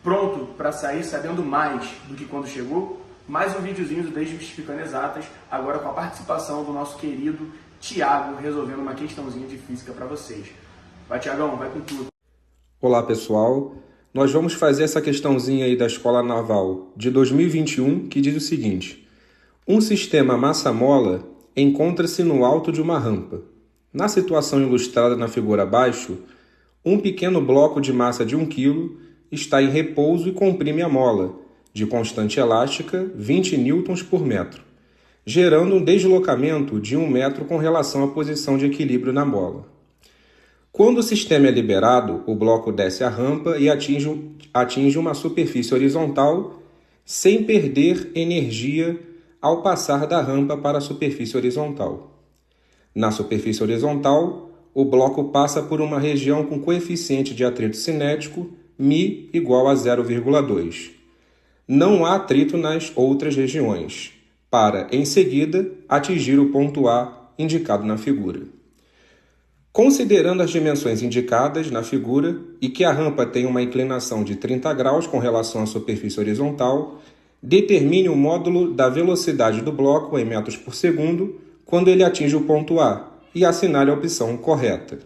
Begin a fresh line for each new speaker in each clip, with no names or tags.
Pronto para sair sabendo mais do que quando chegou? Mais um videozinho do Desmistificando Exatas, agora com a participação do nosso querido Thiago, resolvendo uma questãozinha de física para vocês. Vai, Thiagão, vai com tudo.
Olá, pessoal. Nós vamos fazer essa questãozinha aí da Escola Naval de 2021, que diz o seguinte: um sistema massa-mola encontra-se no alto de uma rampa. Na situação ilustrada na figura abaixo, um pequeno bloco de massa de 1 kg está em repouso e comprime a mola, de constante elástica, 20 newtons por metro, gerando um deslocamento de 1 metro com relação à posição de equilíbrio na mola. Quando o sistema é liberado, o bloco desce a rampa e atinge uma superfície horizontal sem perder energia ao passar da rampa para a superfície horizontal. Na superfície horizontal, o bloco passa por uma região com coeficiente de atrito cinético μ igual a 0,2. Não há atrito nas outras regiões, para, em seguida, atingir o ponto A indicado na figura. Considerando as dimensões indicadas na figura e que a rampa tem uma inclinação de 30 graus com relação à superfície horizontal, determine o módulo da velocidade do bloco em metros por segundo quando ele atinge o ponto A e assinale a opção correta.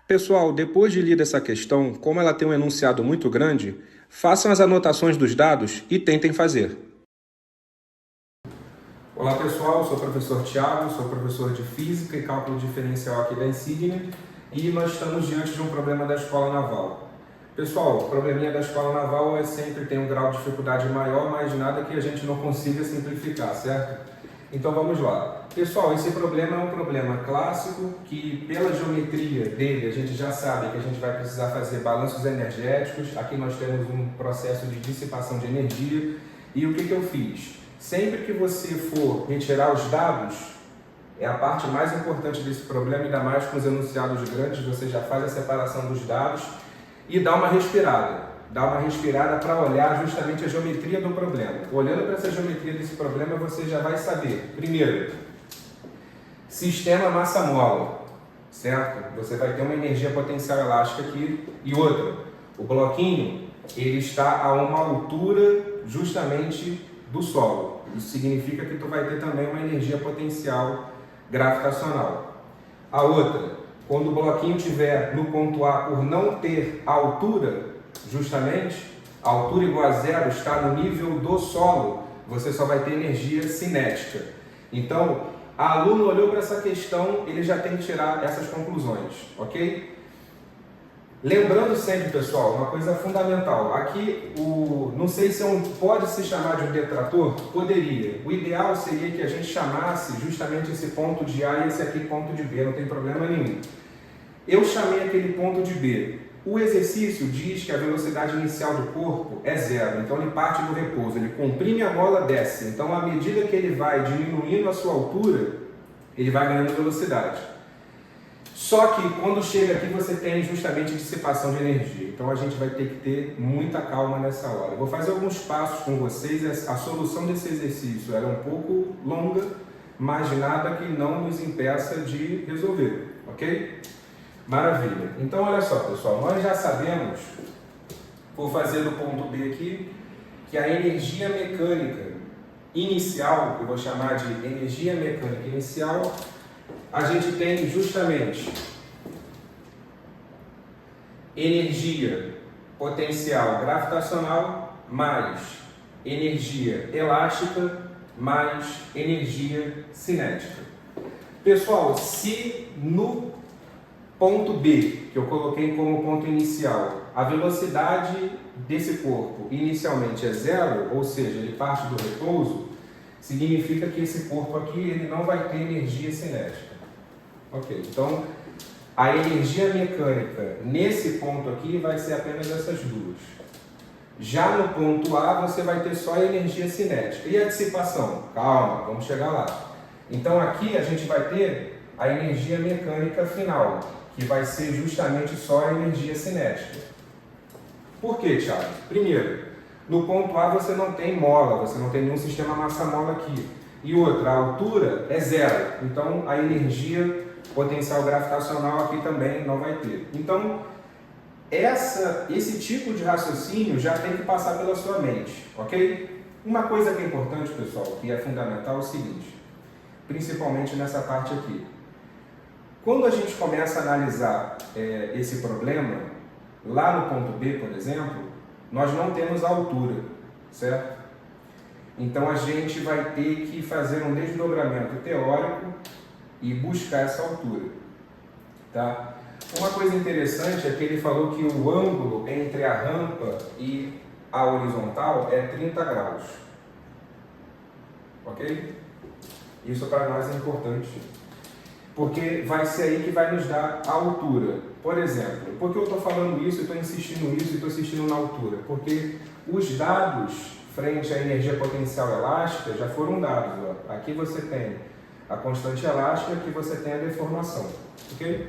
Pessoal, depois de lida essa questão, como ela tem um enunciado muito grande, façam as anotações dos dados e tentem fazer. Olá pessoal, sou o professor Thiago, sou professor de Física e Cálculo Diferencial aqui da Insigne e nós estamos diante de um problema da Escola Naval. Pessoal, o probleminha da Escola Naval sempre tem um grau de dificuldade maior, mas nada que a gente não consiga simplificar, certo? Então vamos lá. Pessoal, esse problema é um problema clássico que pela geometria dele a gente já sabe que a gente vai precisar fazer balanços energéticos. Aqui nós temos um processo de dissipação de energia e o que eu fiz? Sempre que você for retirar os dados, é a parte mais importante desse problema, ainda mais com os enunciados grandes, você já faz a separação dos dados e dá uma respirada. Dá uma respirada para olhar justamente a geometria do problema. Olhando para essa geometria desse problema, você já vai saber, primeiro, sistema massa-mola, certo? Você vai ter uma energia potencial elástica aqui. E outra, o bloquinho, ele está a uma altura justamente do solo. Isso significa que tu vai ter também uma energia potencial gravitacional. A outra, quando o bloquinho estiver no ponto A por não ter altura, justamente, a altura igual a zero está no nível do solo, você só vai ter energia cinética. Então, a aluno olhou para essa questão, ele já tem que tirar essas conclusões, ok? Lembrando sempre, pessoal, uma coisa fundamental. Aqui, não sei se pode se chamar de um detrator? Poderia. O ideal seria que a gente chamasse justamente esse ponto de A e esse aqui ponto de B, não tem problema nenhum. Eu chamei aquele ponto de B. O exercício diz que a velocidade inicial do corpo é zero, então ele parte do repouso, ele comprime a mola, desce. Então, à medida que ele vai diminuindo a sua altura, ele vai ganhando velocidade. Só que quando chega aqui você tem justamente dissipação de energia. Então a gente vai ter que ter muita calma nessa hora. Eu vou fazer alguns passos com vocês. A solução desse exercício era um pouco longa, mas nada que não nos impeça de resolver, ok? Maravilha. Então olha só, pessoal, nós já sabemos, vou fazer do ponto B aqui, que a energia mecânica inicial, eu vou chamar de energia mecânica inicial, a gente tem justamente energia potencial gravitacional mais energia elástica mais energia cinética. Pessoal, se no ponto B, que eu coloquei como ponto inicial, a velocidade desse corpo inicialmente é zero, ou seja, ele parte do repouso, significa que esse corpo aqui ele não vai ter energia cinética. Ok, então a energia mecânica nesse ponto aqui vai ser apenas essas duas. Já no ponto A você vai ter só a energia cinética. E a dissipação? Calma, vamos chegar lá. Então aqui a gente vai ter a energia mecânica final, que vai ser justamente só a energia cinética. Por quê, Thiago? Primeiro, no ponto A você não tem mola, você não tem nenhum sistema massa-mola aqui. E outra, a altura é zero, então a energia potencial gravitacional aqui também não vai ter. Então, esse tipo de raciocínio já tem que passar pela sua mente, ok? Uma coisa que é importante, pessoal, que é fundamental, é o seguinte, principalmente nessa parte aqui. Quando a gente começa a analisar esse problema, lá no ponto B, por exemplo, nós não temos a altura, certo? Então a gente vai ter que fazer um desdobramento teórico e buscar essa altura, tá? Uma coisa interessante é que ele falou que o ângulo entre a rampa e a horizontal é 30 graus, ok? Isso para nós é importante, porque vai ser aí que vai nos dar a altura. Por exemplo, por que eu estou falando isso, estou insistindo nisso e estou insistindo na altura? Porque os dados frente à energia potencial elástica já foram dados. Ó. Aqui você tem a constante elástica, aqui você tem a deformação, ok?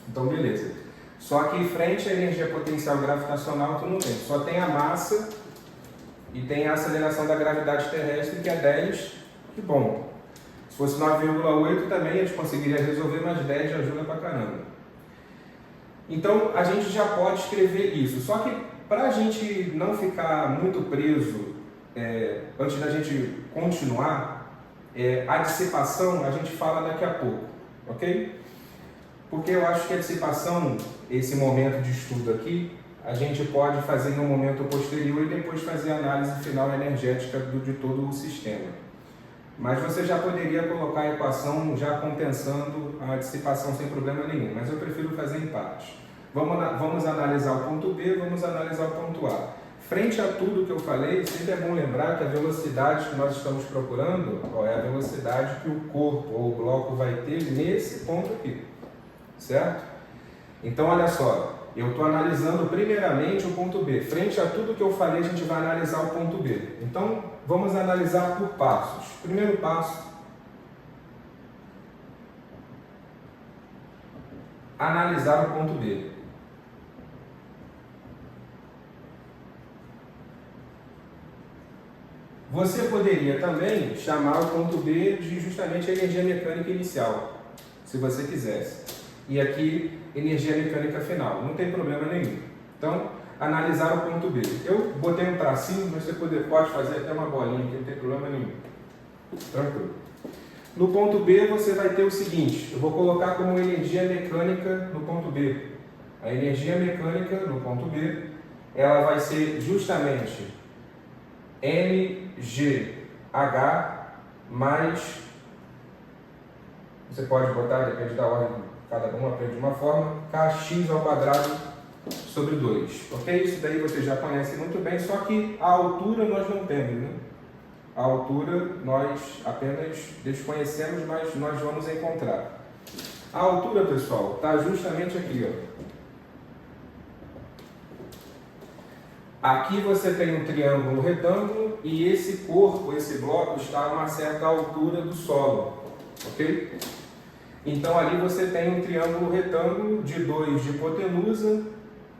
Então, beleza. Só que frente à energia potencial gravitacional, tu não tem. Só tem a massa e tem a aceleração da gravidade terrestre, que é 10, que bom. Se fosse 9,8 também a gente conseguiria resolver, mas 10 já ajuda pra caramba. Então, a gente já pode escrever isso. Só que, para a gente não ficar muito preso, antes da gente continuar, a dissipação a gente fala daqui a pouco, ok? Porque eu acho que a dissipação, esse momento de estudo aqui, a gente pode fazer em um momento posterior e depois fazer a análise final energética de todo o sistema. Mas você já poderia colocar a equação já compensando a dissipação sem problema nenhum, mas eu prefiro fazer em partes. Vamos analisar o ponto B, vamos analisar o ponto A. Frente a tudo que eu falei, sempre é bom lembrar que a velocidade que nós estamos procurando é a velocidade que o corpo ou o bloco vai ter nesse ponto aqui. Certo? Então, olha só, eu estou analisando primeiramente o ponto B. Frente a tudo que eu falei, a gente vai analisar o ponto B. Então, vamos analisar por passos. Primeiro passo, analisar o ponto B. Você poderia também chamar o ponto B de justamente a energia mecânica inicial, se você quisesse. E aqui, energia mecânica final. Não tem problema nenhum. Então, analisar o ponto B. Eu botei um tracinho, mas você pode fazer até uma bolinha aqui, não tem problema nenhum. Tranquilo. No ponto B, você vai ter o seguinte. Eu vou colocar como energia mecânica no ponto B. A energia mecânica no ponto B, ela vai ser justamente mgh mais... Você pode botar, depende da ordem, cada um aprende de uma forma, kx ao quadrado sobre 2. Ok? Isso daí você já conhece muito bem, só que a altura nós não temos, né? A altura nós apenas desconhecemos, mas nós vamos encontrar. A altura, pessoal, está justamente aqui, ó. Aqui você tem um triângulo retângulo e esse corpo, esse bloco, está a uma certa altura do solo, ok? Então ali você tem um triângulo retângulo de 2 de hipotenusa,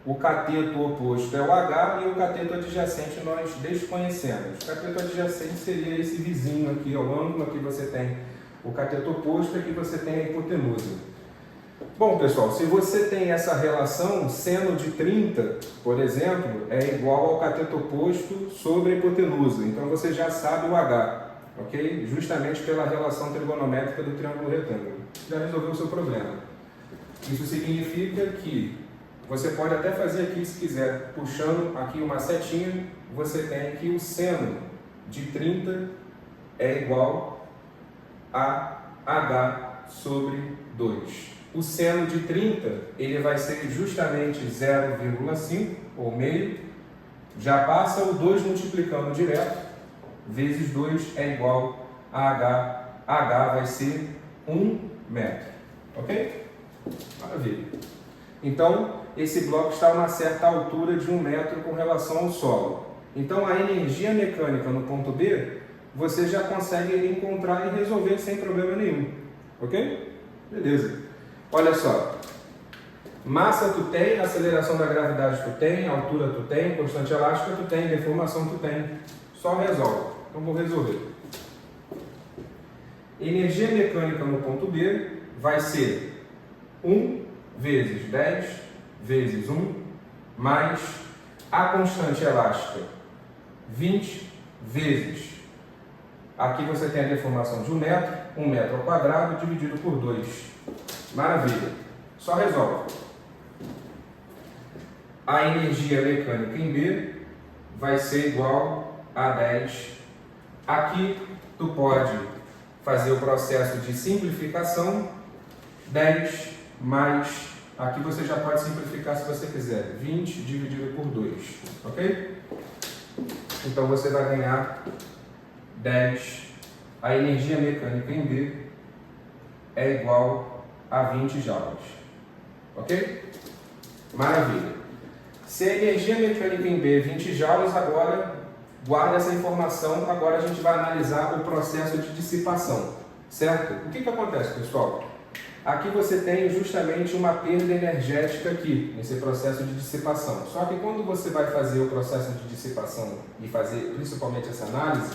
o cateto oposto é o H e o cateto adjacente nós desconhecemos. O cateto adjacente seria esse vizinho aqui, o ângulo, aqui você tem o cateto oposto, aqui você tem a hipotenusa. Bom, pessoal, se você tem essa relação, seno de 30, por exemplo, é igual ao cateto oposto sobre a hipotenusa. Então você já sabe o H, ok? Justamente pela relação trigonométrica do triângulo retângulo. Já resolveu o seu problema. Isso significa que você pode até fazer aqui, se quiser, puxando aqui uma setinha, você tem que o seno de 30 é igual a H sobre 2. O seno de 30, ele vai ser justamente 0,5, ou meio, já passa o 2 multiplicando direto, vezes 2 é igual a H. H vai ser 1 metro, ok? Maravilha. Então, esse bloco está a uma certa altura de 1 metro com relação ao solo. Então, a energia mecânica no ponto B, você já consegue encontrar e resolver sem problema nenhum, ok? Beleza. Olha só, massa tu tem, aceleração da gravidade tu tem, altura tu tem, constante elástica tu tem, deformação tu tem. Só resolve. Então vou resolver. Energia mecânica no ponto B vai ser 1 vezes 10 vezes 1 mais a constante elástica, 20 vezes. Aqui você tem a deformação de 1 metro ao quadrado dividido por 2. Maravilha. Só resolve. A energia mecânica em B vai ser igual a 10. Aqui tu pode fazer o processo de simplificação. 10 mais, aqui você já pode simplificar se você quiser, 20 dividido por 2, ok? Então você vai ganhar 10. A energia mecânica em B é igual a 20 joules, ok? Maravilha. Se a energia mecânica em B é 20 joules, agora guarda essa informação, agora a gente vai analisar o processo de dissipação, certo? O que acontece, pessoal? Aqui você tem justamente uma perda energética aqui, nesse processo de dissipação. Só que quando você vai fazer o processo de dissipação e fazer principalmente essa análise,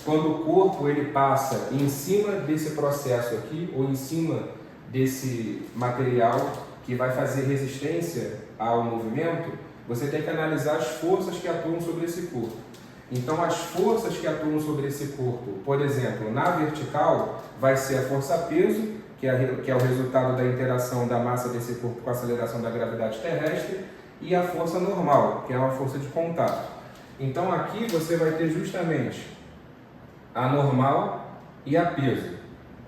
quando o corpo ele passa em cima desse processo aqui, ou em cima desse material que vai fazer resistência ao movimento, você tem que analisar as forças que atuam sobre esse corpo. Então, as forças que atuam sobre esse corpo, por exemplo, na vertical, vai ser a força-peso, que é o resultado da interação da massa desse corpo com a aceleração da gravidade terrestre, e a força normal, que é uma força de contato. Então, aqui você vai ter justamente a normal e a peso,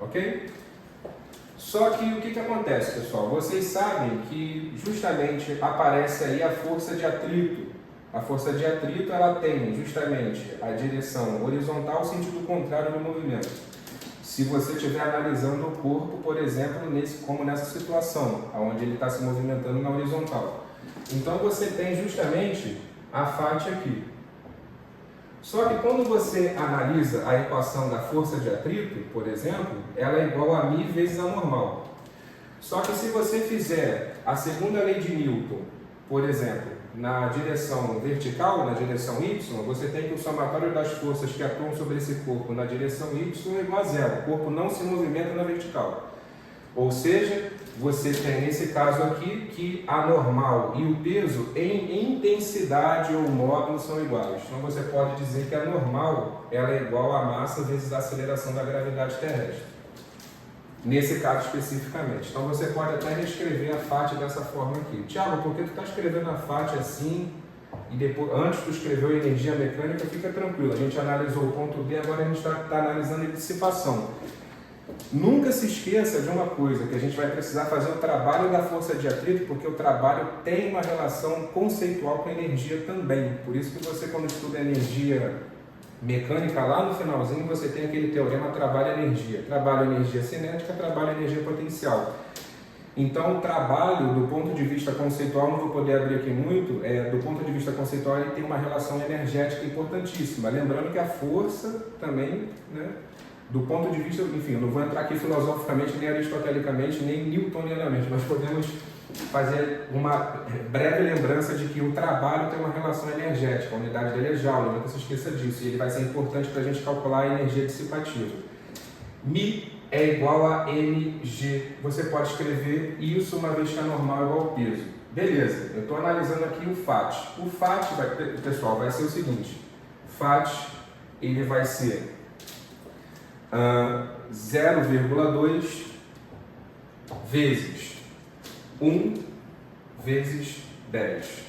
ok? Só que o que acontece, pessoal? Vocês sabem que justamente aparece aí a força de atrito. A força de atrito ela tem justamente a direção horizontal, sentido contrário do movimento. Se você estiver analisando o corpo, por exemplo, como nessa situação, onde ele está se movimentando na horizontal. Então você tem justamente a faixa aqui. Só que quando você analisa a equação da força de atrito, por exemplo, ela é igual a μ vezes a normal. Só que se você fizer a segunda lei de Newton, por exemplo, na direção vertical, na direção y, você tem que o somatório das forças que atuam sobre esse corpo na direção y é igual a zero. O corpo não se movimenta na vertical. Ou seja, você tem nesse caso aqui que a normal e o peso em intensidade ou módulo são iguais. Então você pode dizer que a normal ela é igual a massa vezes a aceleração da gravidade terrestre. Nesse caso especificamente. Então você pode até reescrever a faixa dessa forma aqui. Tiago, por que tu está escrevendo a faixa assim e depois, antes tu escreveu energia mecânica? Fica tranquilo, a gente analisou o ponto B, agora a gente está analisando a dissipação. Nunca se esqueça de uma coisa, que a gente vai precisar fazer o trabalho da força de atrito, porque o trabalho tem uma relação conceitual com a energia também. Por isso que você, quando estuda energia mecânica, lá no finalzinho, você tem aquele teorema trabalho-energia. Trabalho-energia cinética, trabalho-energia potencial. Então, o trabalho, do ponto de vista conceitual, não vou poder abrir aqui muito, do ponto de vista conceitual, ele tem uma relação energética importantíssima. Lembrando que a força também, né, do ponto de vista, enfim, eu não vou entrar aqui filosoficamente, nem aristotelicamente, nem newtonianamente, mas podemos fazer uma breve lembrança de que o trabalho tem uma relação energética, a unidade dele é joule, nunca se esqueça disso, e ele vai ser importante para a gente calcular a energia dissipativa. μ é igual a mg, você pode escrever isso uma vez que a normal é igual ao peso. Beleza, eu estou analisando aqui o FAT. O FAT, pessoal, vai ser o seguinte, FAT ele vai ser 0,2 vezes 1 vezes 10.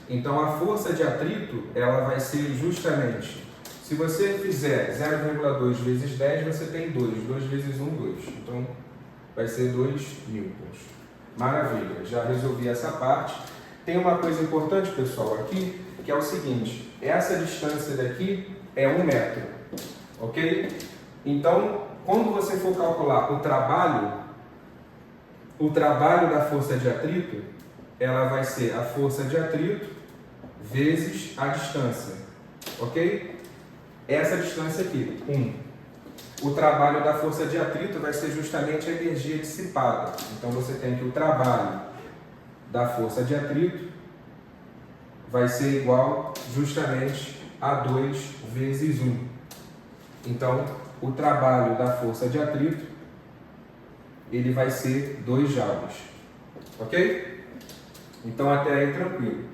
Então a força de atrito ela vai ser justamente, se você fizer 0,2 vezes 10, você tem 2. 2 vezes 1, 2. Então vai ser 2 newtons. Maravilha, já resolvi essa parte. Tem uma coisa importante, pessoal, aqui, que é o seguinte, essa distância daqui é 1 metro, ok? Então, quando você for calcular o trabalho da força de atrito, ela vai ser a força de atrito vezes a distância, ok? Essa distância aqui, 1. O trabalho da força de atrito vai ser justamente a energia dissipada. Então, você tem que o trabalho da força de atrito vai ser igual justamente a 2 vezes 1. Então, o trabalho da força de atrito, ele vai ser 2 joules, ok? Então, até aí tranquilo.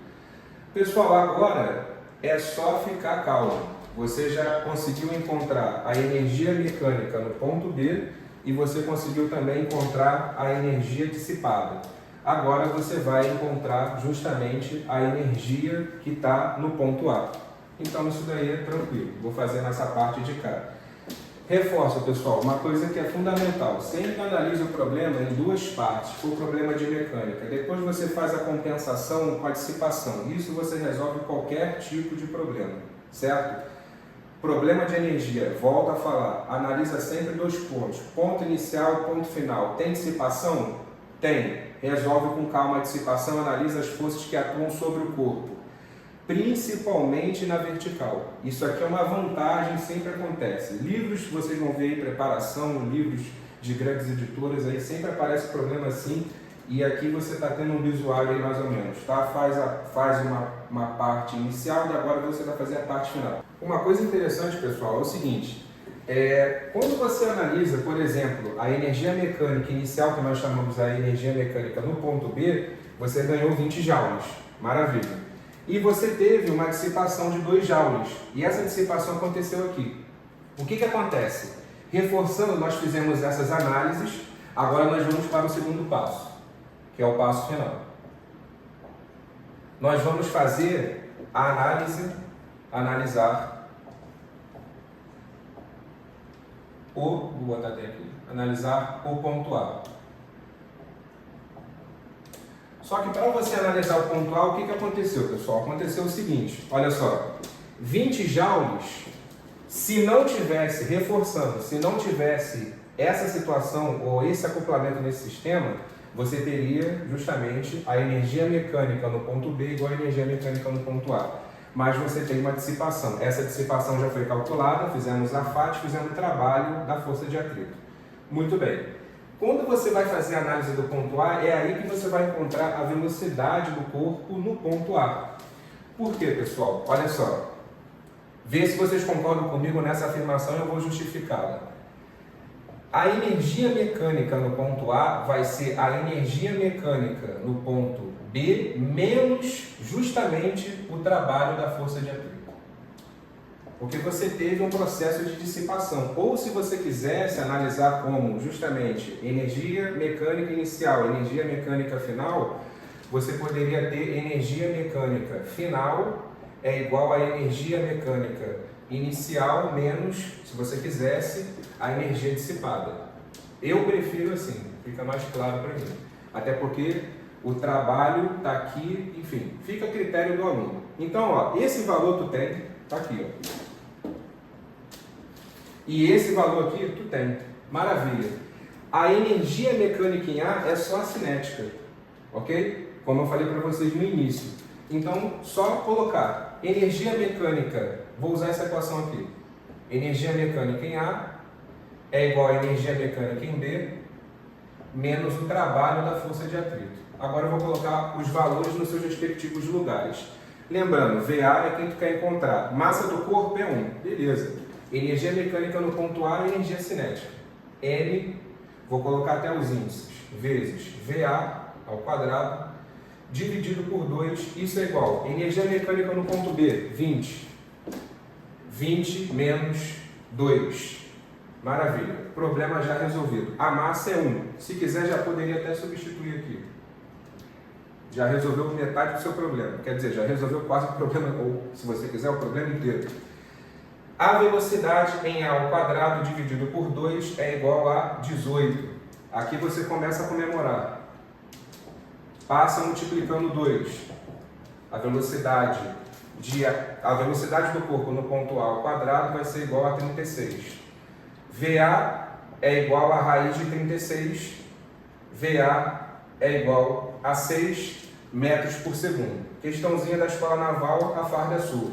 Pessoal, agora é só ficar calmo. Você já conseguiu encontrar a energia mecânica no ponto B e você conseguiu também encontrar a energia dissipada. Agora você vai encontrar justamente a energia que está no ponto A. Então isso daí é tranquilo, vou fazer nessa parte de cá. Reforço, pessoal, uma coisa que é fundamental. Sempre analise o problema em duas partes. Se for problema de mecânica, depois você faz a compensação com a dissipação. Isso você resolve qualquer tipo de problema, certo? Problema de energia, volto a falar, analisa sempre dois pontos. Ponto inicial, ponto final. Tem dissipação? Tem. Resolve com calma a dissipação, analisa as forças que atuam sobre o corpo, principalmente na vertical. Isso aqui é uma vantagem, sempre acontece. Livros que vocês vão ver aí, preparação, livros de grandes editoras, aí sempre aparece problema assim, e aqui você está tendo um visual aí mais ou menos, tá? Faz uma parte inicial e agora você vai fazer a parte final. Uma coisa interessante, pessoal, é o seguinte, quando você analisa, por exemplo, a energia mecânica inicial, que nós chamamos a energia mecânica no ponto B, você ganhou 20 joules, maravilha. E você teve uma dissipação de 2 joules, e essa dissipação aconteceu aqui. O que acontece? Reforçando, nós fizemos essas análises, agora nós vamos para o segundo passo, que é o passo final. Nós vamos fazer a analisar vou botar até aqui, analisar o ponto A. Só que para você analisar o ponto A, o que aconteceu, pessoal? Aconteceu o seguinte, olha só, 20 joules, se não tivesse, reforçando, se não tivesse essa situação ou esse acoplamento nesse sistema, você teria justamente a energia mecânica no ponto B igual a energia mecânica no ponto A. Mas você tem uma dissipação. Essa dissipação já foi calculada, fizemos a FAT, fizemos o trabalho da força de atrito. Muito bem. Quando você vai fazer a análise do ponto A, é aí que você vai encontrar a velocidade do corpo no ponto A. Por quê, pessoal? Olha só. Vê se vocês concordam comigo nessa afirmação e eu vou justificá-la. A energia mecânica no ponto A vai ser a energia mecânica no ponto B menos justamente o trabalho da força de atrito. Porque você teve um processo de dissipação. Ou se você quisesse analisar como justamente energia mecânica inicial, energia mecânica final, você poderia ter energia mecânica final é igual a energia mecânica inicial menos, se você quisesse, a energia dissipada. Eu prefiro assim, fica mais claro para mim. Até porque o trabalho está aqui, enfim, fica a critério do aluno. Então, ó, esse valor tu tem, está aqui, ó. E esse valor aqui tu tem. Maravilha. A energia mecânica em A é só a cinética, ok? Como eu falei para vocês no início. Então, só colocar energia mecânica, vou usar essa equação aqui. Energia mecânica em A é igual a energia mecânica em B menos o trabalho da força de atrito. Agora eu vou colocar os valores nos seus respectivos lugares. Lembrando, VA é quem tu quer encontrar. Massa do corpo é 1. Beleza. Energia mecânica no ponto A é energia cinética. N, vou colocar até os índices, vezes VA ao quadrado, dividido por 2, isso é igual. Energia mecânica no ponto B, 20. 20 menos 2. Maravilha. Problema já resolvido. A massa é 1. Se quiser, já poderia até substituir aqui. Já resolveu metade do seu problema. Quer dizer, já resolveu quase o problema, ou, se você quiser, o problema inteiro. A velocidade em A ao quadrado dividido por 2 é igual a 18. Aqui você começa a comemorar. Passa multiplicando 2. A velocidade do corpo no ponto A ao quadrado vai ser igual a 36. VA é igual a raiz de 36. VA é igual a 6 metros por segundo. Questãozinha da Escola Naval, a farda é sua.